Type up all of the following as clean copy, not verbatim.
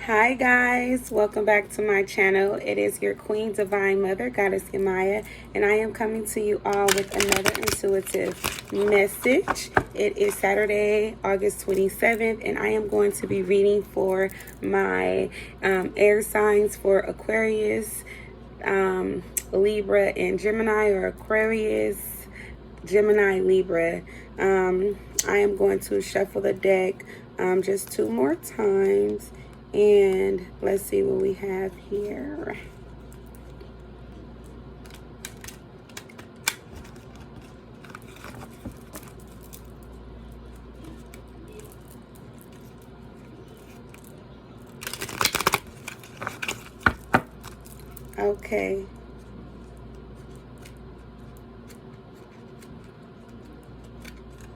Hi guys, welcome back to my channel. It is your Queen Divine Mother, Goddess Gemini, and I am coming to you all with another intuitive message. It is Saturday, August 27th, and I am going to be reading for my air signs for Aquarius, Libra, and Gemini, or Aquarius, Gemini, Libra. I am going to shuffle the deck just 2 more times. And let's see what we have here. Okay.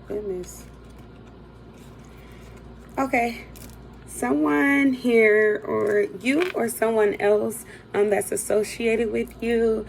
Goodness. Okay. Someone here, or you or someone else that's associated with you,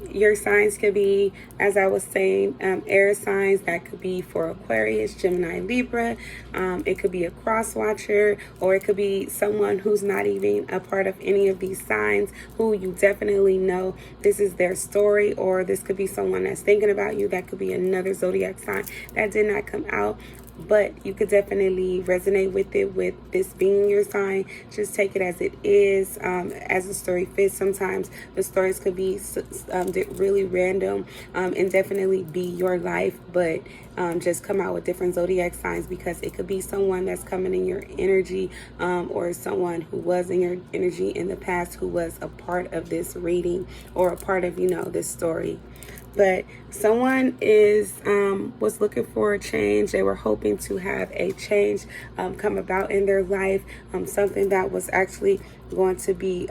your signs could be, as I was saying, air signs. That could be for Aquarius, Gemini, Libra. It could be a cross watcher, or it could be someone who's not even a part of any of these signs, who you definitely know this is their story, or this could be someone that's thinking about you. That could be another zodiac sign that did not come out, but you could definitely resonate with it, with this being your sign. Just take it as it is, as the story fits. Sometimes the stories could be really random, and definitely be your life, but just come out with different zodiac signs, because it could be someone that's coming in your energy, or someone who was in your energy in the past, who was a part of this reading, or a part of, this story. But someone was looking for a change. They were hoping to have a change come about in their life, something that was actually going to be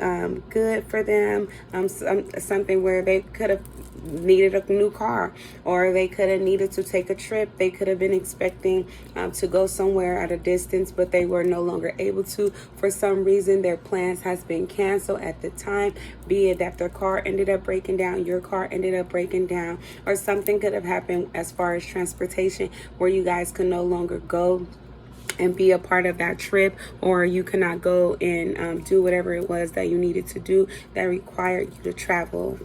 good for them, something where they could have needed a new car, or they could have needed to take a trip. They could have been expecting to go somewhere at a distance, but they were no longer able to. For some reason, their plans has been canceled at the time, be it that their car ended up breaking down, your car ended up breaking down, or something could have happened as far as transportation, where you guys could no longer go and be a part of that trip, or you cannot go and do whatever it was that you needed to do that required you to travel.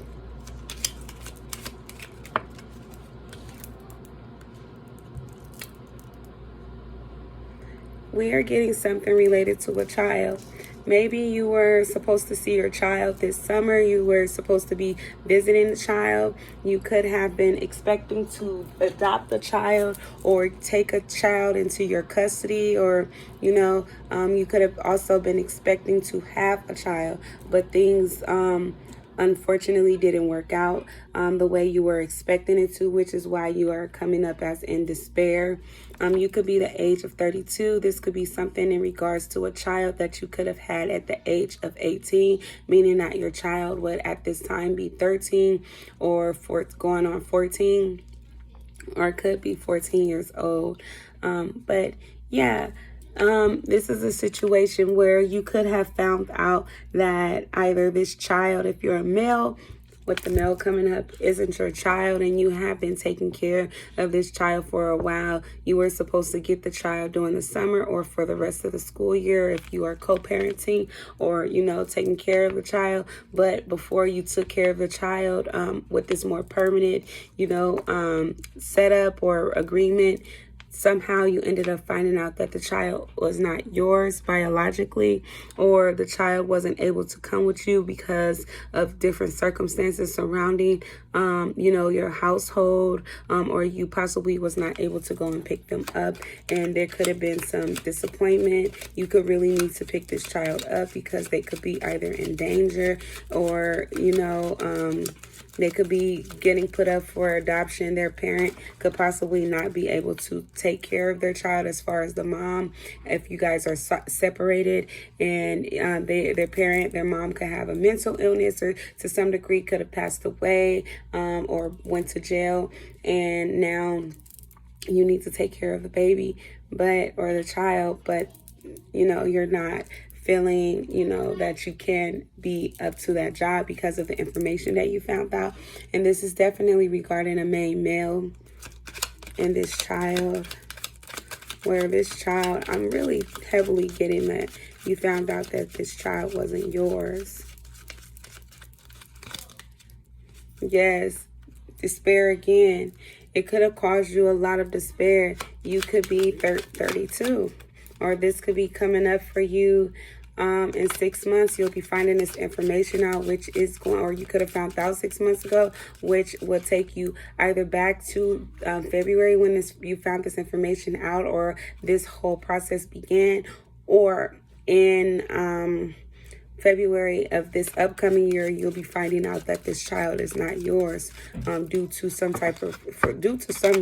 We are getting something related to a child. Maybe you were supposed to see your child this summer. You were supposed to be visiting the child. You could have been expecting to adopt a child, or take a child into your custody, or, you could have also been expecting to have a child, but things unfortunately didn't work out the way you were expecting it to, which is why you are coming up as in despair. You could be the age of 32. This could be something in regards to a child that you could have had at the age of 18, meaning that your child would at this time be 13 or going on 14, or it could be 14 years old. But yeah. This is a situation where you could have found out that either this child, if you're a male, with the male coming up, isn't your child, and you have been taking care of this child for a while. You were supposed to get the child during the summer, or for the rest of the school year if you are co-parenting, or, taking care of the child. But before you took care of the child with this more permanent, setup or agreement, somehow you ended up finding out that the child was not yours biologically, or the child wasn't able to come with you because of different circumstances surrounding, your household, or you possibly was not able to go and pick them up, and there could have been some disappointment. You could really need to pick this child up because they could be either in danger, or, they could be getting put up for adoption. Their parent could possibly not be able to take care of their child, as far as the mom, if you guys are separated, and their mom could have a mental illness, or to some degree could have passed away, or went to jail, and now you need to take care of the baby, or the child, but you're not feeling, that you can be up to that job because of the information that you found out. And this is definitely regarding a male and this child. where this child, I'm really heavily getting that you found out that this child wasn't yours. Yes, despair again. It could have caused you a lot of despair. You could be 32, or this could be coming up for you in 6 months. You'll be finding this information out, which is going, or you could have found out 6 months ago, which will take you either back to February when you found this information out, or this whole process began, or in February of this upcoming year, you'll be finding out that this child is not yours due to some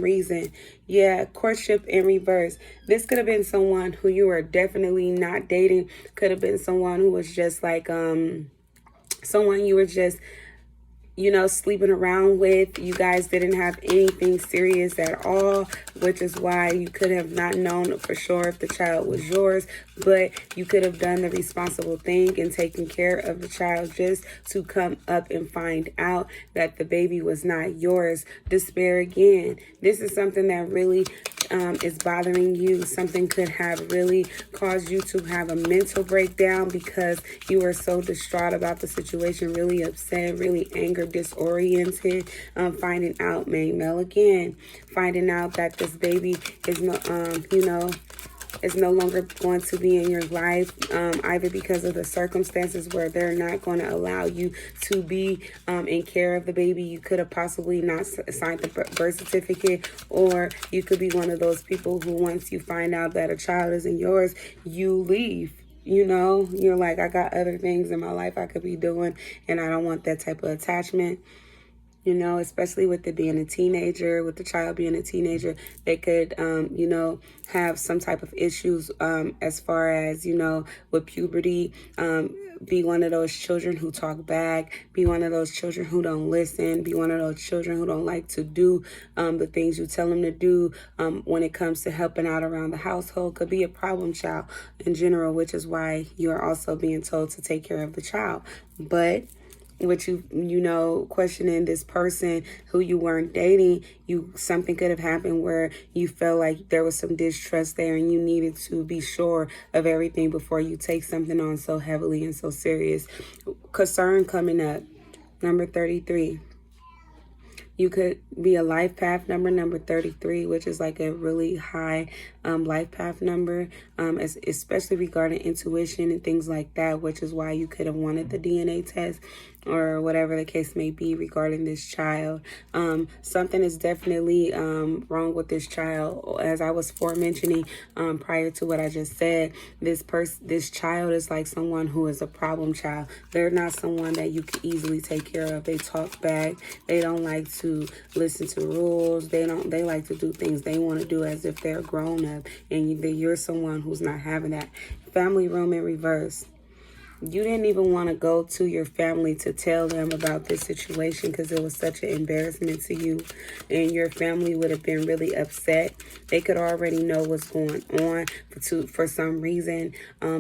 reason. Yeah, courtship in reverse. This could have been someone who you were definitely not dating. Could have been someone who was just like someone you were just, you know, sleeping around with. You guys didn't have anything serious at all, which is why you could have not known for sure if the child was yours, but you could have done the responsible thing and taken care of the child just to come up and find out that the baby was not yours. Despair again. This is something that really is bothering you. Something could have really caused you to have a mental breakdown because you were so distraught about the situation, really upset, really angered, disoriented, finding out, male again, finding out that this baby is no, is no longer going to be in your life, either because of the circumstances where they're not going to allow you to be in care of the baby. You could have possibly not signed the birth certificate, or you could be one of those people who, once you find out that a child isn't yours, you leave. You know, you're like, I got other things in my life I could be doing, and I don't want that type of attachment. You know, especially with it being a teenager, with the child being a teenager, they could, you know, have some type of issues as far as, you know, with puberty, be one of those children who talk back, be one of those children who don't listen, be one of those children who don't like to do the things you tell them to do when it comes to helping out around the household. Could be a problem child in general, which is why you are also being told to take care of the child. But with you know, questioning this person who you weren't dating, something could have happened where you felt like there was some distrust there, and you needed to be sure of everything before you take something on so heavily and so serious. Concern coming up, number 33. You could be a life path number 33, which is like a really high life path number, especially regarding intuition and things like that, which is why you could have wanted the DNA test or whatever the case may be regarding this child. Something is definitely wrong with this child. As I was mentioning prior to what I just said, this child is like someone who is a problem child. They're not someone that you can easily take care of. They talk back. They don't like to listen to rules. They like to do things they want to do as if they're grown up, and you're someone who's not having that. Family room in reverse. You didn't even want to go to your family to tell them about this situation because it was such an embarrassment to you, and your family would have been really upset. They could already know what's going on for some reason,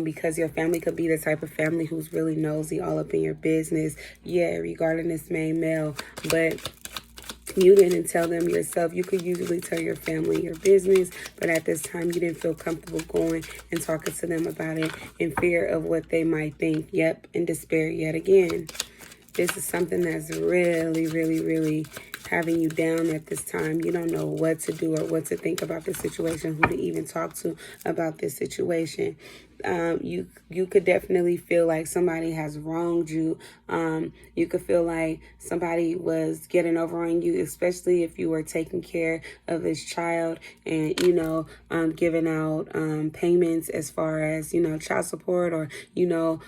because your family could be the type of family who's really nosy, all up in your business. Yeah, regarding this male, but you didn't tell them yourself. You could usually tell your family your business, but at this time you didn't feel comfortable going and talking to them about it in fear of what they might think. Yep, in despair yet again. This is something that's really, really, really having you down at this time. You don't know what to do or what to think about this situation, who to even talk to about this situation. You could definitely feel like somebody has wronged you. You could feel like somebody was getting over on you, especially if you were taking care of this child and, you know, giving out payments as far as, you know, child support, or, you know,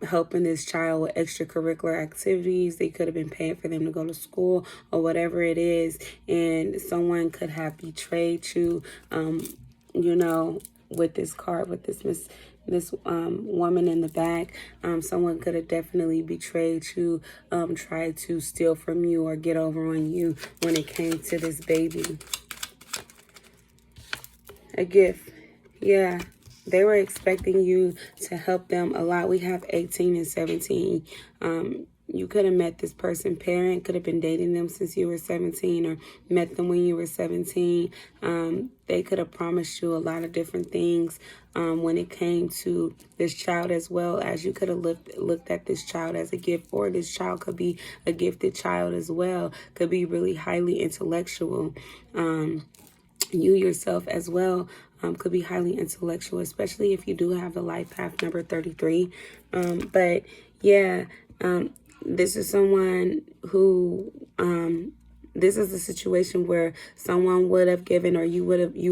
helping this child with extracurricular activities. They could have been paying for them to go to school or whatever it is. And someone could have betrayed you, you know, with this card, with this woman in the back. Someone could have definitely betrayed you, tried to steal from you or get over on you when it came to this baby. A gift. Yeah. They were expecting you to help them a lot. We have 18 and 17. You could have met this person, parent, could have been dating them since you were 17 or met them when you were 17. They could have promised you a lot of different things when it came to this child, as well as you could have looked at this child as a gift, or this child could be a gifted child as well, could be really highly intellectual. You yourself as well could be highly intellectual, especially if you do have the life path number 33. But yeah, this is someone who, this is a situation where someone would have given, or you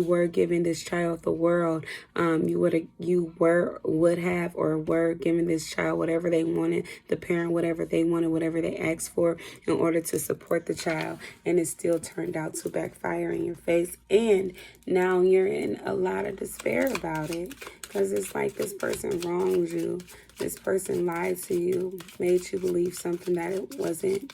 were giving this child the world. You would have or were giving this child whatever they wanted, the parent whatever they wanted, whatever they asked for in order to support the child, and it still turned out to backfire in your face. And now you're in a lot of despair about it, because it's like this person wronged you. This person lied to you, made you believe something that it wasn't.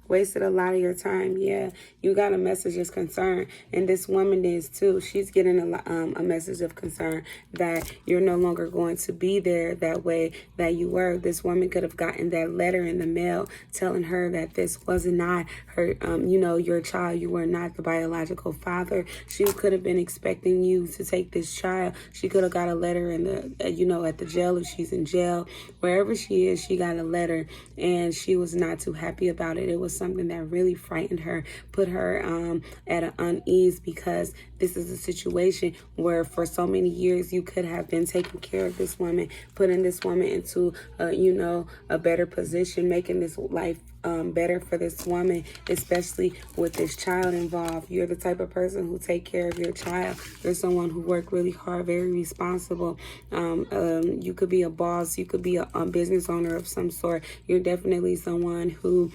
Wasted a lot of your time. Yeah, you got a message of concern, and this woman is too. She's getting a message of concern that you're no longer going to be there that way that you were. This woman could have gotten that letter in the mail telling her that this was not her, your child. You were not the biological father. She could have been expecting you to take this child. She could have got a letter in the, at the jail, if she's in jail. Wherever she is, she got a letter, and she was not too happy about it. It was something that really frightened her, put her at an unease, because this is a situation where for so many years you could have been taking care of this woman, putting this woman into a better position, making this life better for this woman, especially with this child involved. You're the type of person who take care of your child. You're someone who worked really hard, very responsible. You could be a boss. You could be a business owner of some sort. You're definitely someone who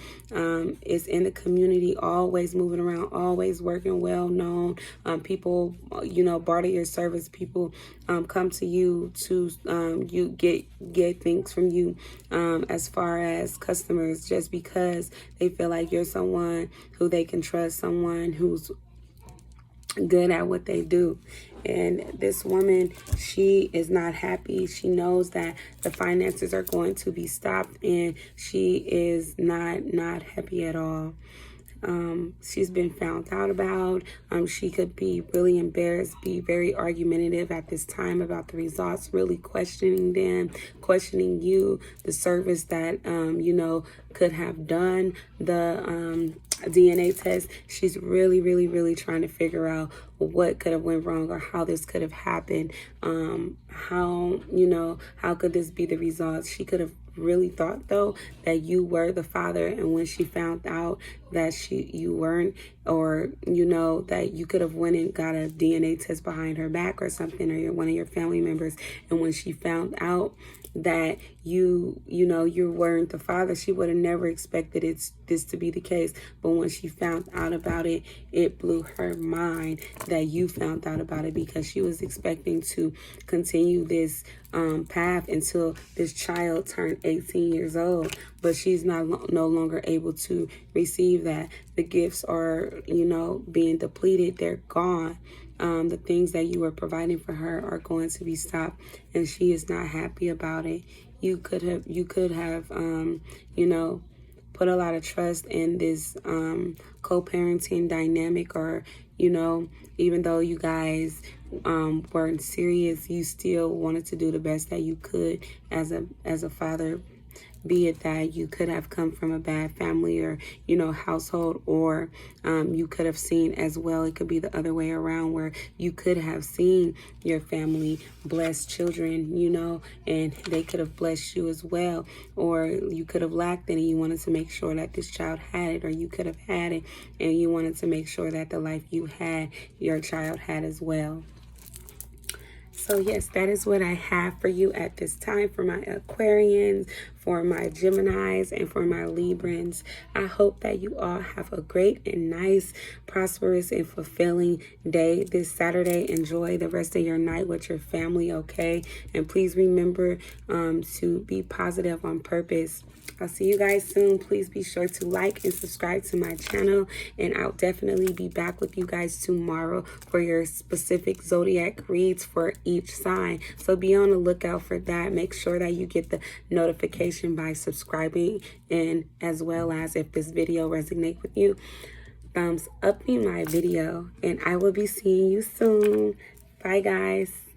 is in the community, always moving around, always working, well known. People, barter your service. People come to you to you get things from you as far as customers, just because they feel like you're someone who they can trust, someone who's good at what they do. And this woman, she is not happy. She knows that the finances are going to be stopped, and she is not happy at all. She's been found out about. She could be really embarrassed, be very argumentative at this time about the results, really questioning them, questioning you, the service that, could have done the DNA test. She's really trying to figure out what could have went wrong, or how this could have happened. How could this be the result? She could have really thought though that you were the father, and when she found out that you weren't, or that you could have went and got a DNA test behind her back or something, or one of your family members, and when she found out that you weren't the father, she would have never expected this to be the case. But when she found out about it, it blew her mind that you found out about it, because she was expecting to continue this path until this child turned 18 years old. But she's no longer able to receive that. The gifts are, being depleted. They're gone. The things that you were providing for her are going to be stopped, and she is not happy about it. You could have, put a lot of trust in this co-parenting dynamic, or, even though you guys weren't serious, you still wanted to do the best that you could as a father. Be it that you could have come from a bad family or, household, or you could have seen as well. It could be the other way around, where you could have seen your family bless children, and they could have blessed you as well. Or you could have lacked it and you wanted to make sure that this child had it, or you could have had it and you wanted to make sure that the life you had, your child had as well. So yes, that is what I have for you at this time for my Aquarians, for my Geminis, and for my Librans. I hope that you all have a great and nice, prosperous, and fulfilling day this Saturday. Enjoy the rest of your night with your family, okay? And please remember to be positive on purpose. I'll see you guys soon. Please be sure to like and subscribe to my channel, and I'll definitely be back with you guys tomorrow for your specific zodiac reads for each each sign. So be on the lookout for that. Make sure that you get the notification by subscribing, and as well as, if this video resonates with you, thumbs up in my video, and I will be seeing you soon. Bye guys.